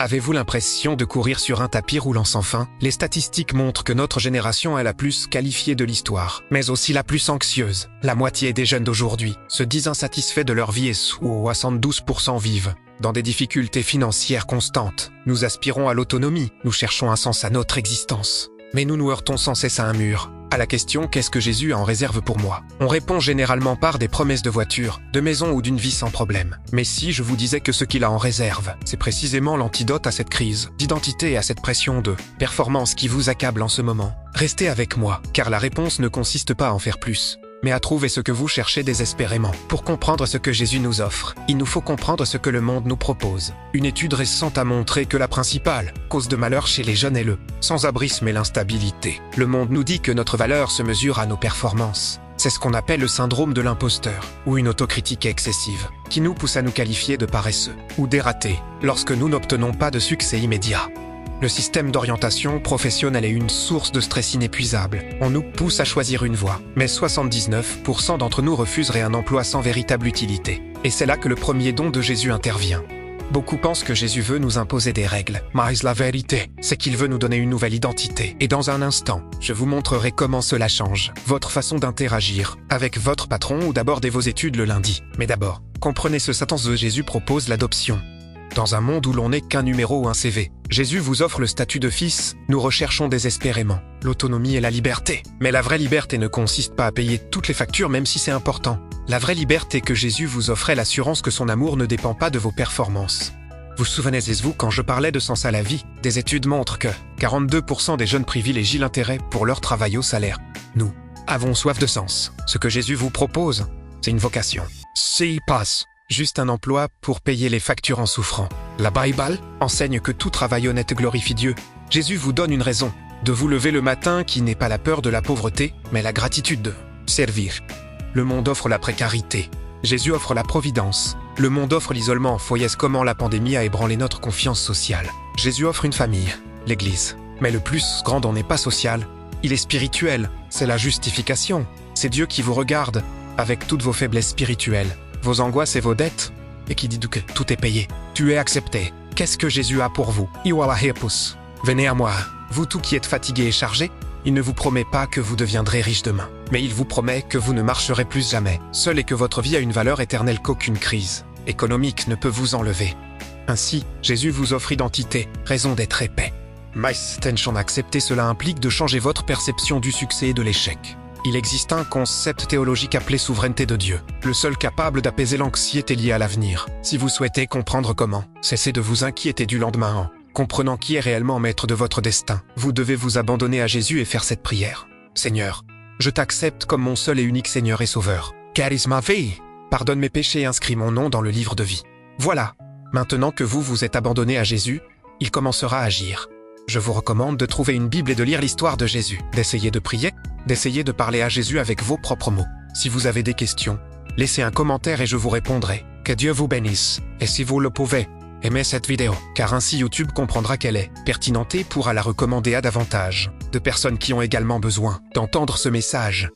Avez-vous l'impression de courir sur un tapis roulant sans fin? Les statistiques montrent que notre génération est la plus qualifiée de l'histoire, mais aussi la plus anxieuse. La moitié des jeunes d'aujourd'hui se disent insatisfaits de leur vie et 72% vivent dans des difficultés financières constantes. Nous aspirons à l'autonomie, nous cherchons un sens à notre existence. Mais nous nous heurtons sans cesse à un mur. À la question « Qu'est-ce que Jésus a en réserve pour moi ?» On répond généralement par des promesses de voiture, de maison ou d'une vie sans problème. Mais si je vous disais que ce qu'il a en réserve, c'est précisément l'antidote à cette crise d'identité et à cette pression de performance qui vous accable en ce moment. Restez avec moi, car la réponse ne consiste pas à en faire plus, mais à trouver ce que vous cherchez désespérément. Pour comprendre ce que Jésus nous offre, il nous faut comprendre ce que le monde nous propose. Une étude récente a montré que la principale cause de malheur chez les jeunes est le sans-abrisme et l'instabilité. Le monde nous dit que notre valeur se mesure à nos performances. C'est ce qu'on appelle le syndrome de l'imposteur, ou une autocritique excessive, qui nous pousse à nous qualifier de paresseux ou dératés lorsque nous n'obtenons pas de succès immédiat. Le système d'orientation professionnelle est une source de stress inépuisable. On nous pousse à choisir une voie, mais 79% d'entre nous refuseraient un emploi sans véritable utilité. Et c'est là que le premier don de Jésus intervient. Beaucoup pensent que Jésus veut nous imposer des règles, mais la vérité, c'est qu'il veut nous donner une nouvelle identité. Et dans un instant, je vous montrerai comment cela change votre façon d'interagir avec votre patron ou d'aborder vos études le lundi. Mais d'abord, comprenez ce sentence de Jésus propose l'adoption. Dans un monde où l'on n'est qu'un numéro ou un CV, Jésus vous offre le statut de fils. Nous recherchons désespérément l'autonomie et la liberté. Mais la vraie liberté ne consiste pas à payer toutes les factures même si c'est important. La vraie liberté que Jésus vous offrait l'assurance que son amour ne dépend pas de vos performances. Vous souvenez-vous quand je parlais de sens à la vie? Des études montrent que 42% des jeunes privilégient l'intérêt pour leur travail au salaire. Nous avons soif de sens. Ce que Jésus vous propose, c'est une vocation. C'est passe. Juste un emploi pour payer les factures en souffrant. La Bible enseigne que tout travail honnête glorifie Dieu. Jésus vous donne une raison de vous lever le matin qui n'est pas la peur de la pauvreté, mais la gratitude de servir. Le monde offre la précarité. Jésus offre la providence. Le monde offre l'isolement. Voyez comment la pandémie a ébranlé notre confiance sociale. Jésus offre une famille, l'Église. Mais le plus grand n'est pas social, il est spirituel. C'est la justification. C'est Dieu qui vous regarde avec toutes vos faiblesses spirituelles, vos angoisses et vos dettes, et qui dit que tout est payé. Tu es accepté. Qu'est-ce que Jésus a pour vous? Venez à moi, vous tous qui êtes fatigués et chargés. Il ne vous promet pas que vous deviendrez riche demain, mais il vous promet que vous ne marcherez plus jamais seul et que votre vie a une valeur éternelle qu'aucune crise économique ne peut vous enlever. Ainsi, Jésus vous offre identité, raison d'être épais. Mais accepter cela implique de changer votre perception du succès et de l'échec. Il existe un concept théologique appelé souveraineté de Dieu, le seul capable d'apaiser l'anxiété liée à l'avenir. Si vous souhaitez comprendre comment, cessez de vous inquiéter du lendemain en comprenant qui est réellement maître de votre destin. Vous devez vous abandonner à Jésus et faire cette prière. Seigneur, je t'accepte comme mon seul et unique Seigneur et Sauveur. Charisma vie. Pardonne mes péchés et inscris mon nom dans le livre de vie. Voilà. Maintenant que vous vous êtes abandonné à Jésus, il commencera à agir. Je vous recommande de trouver une Bible et de lire l'histoire de Jésus, d'essayer de prier, d'essayer de parler à Jésus avec vos propres mots. Si vous avez des questions, laissez un commentaire et je vous répondrai. Que Dieu vous bénisse. Et si vous le pouvez, aimez cette vidéo, car ainsi YouTube comprendra qu'elle est pertinente et pourra la recommander à davantage de personnes qui ont également besoin d'entendre ce message.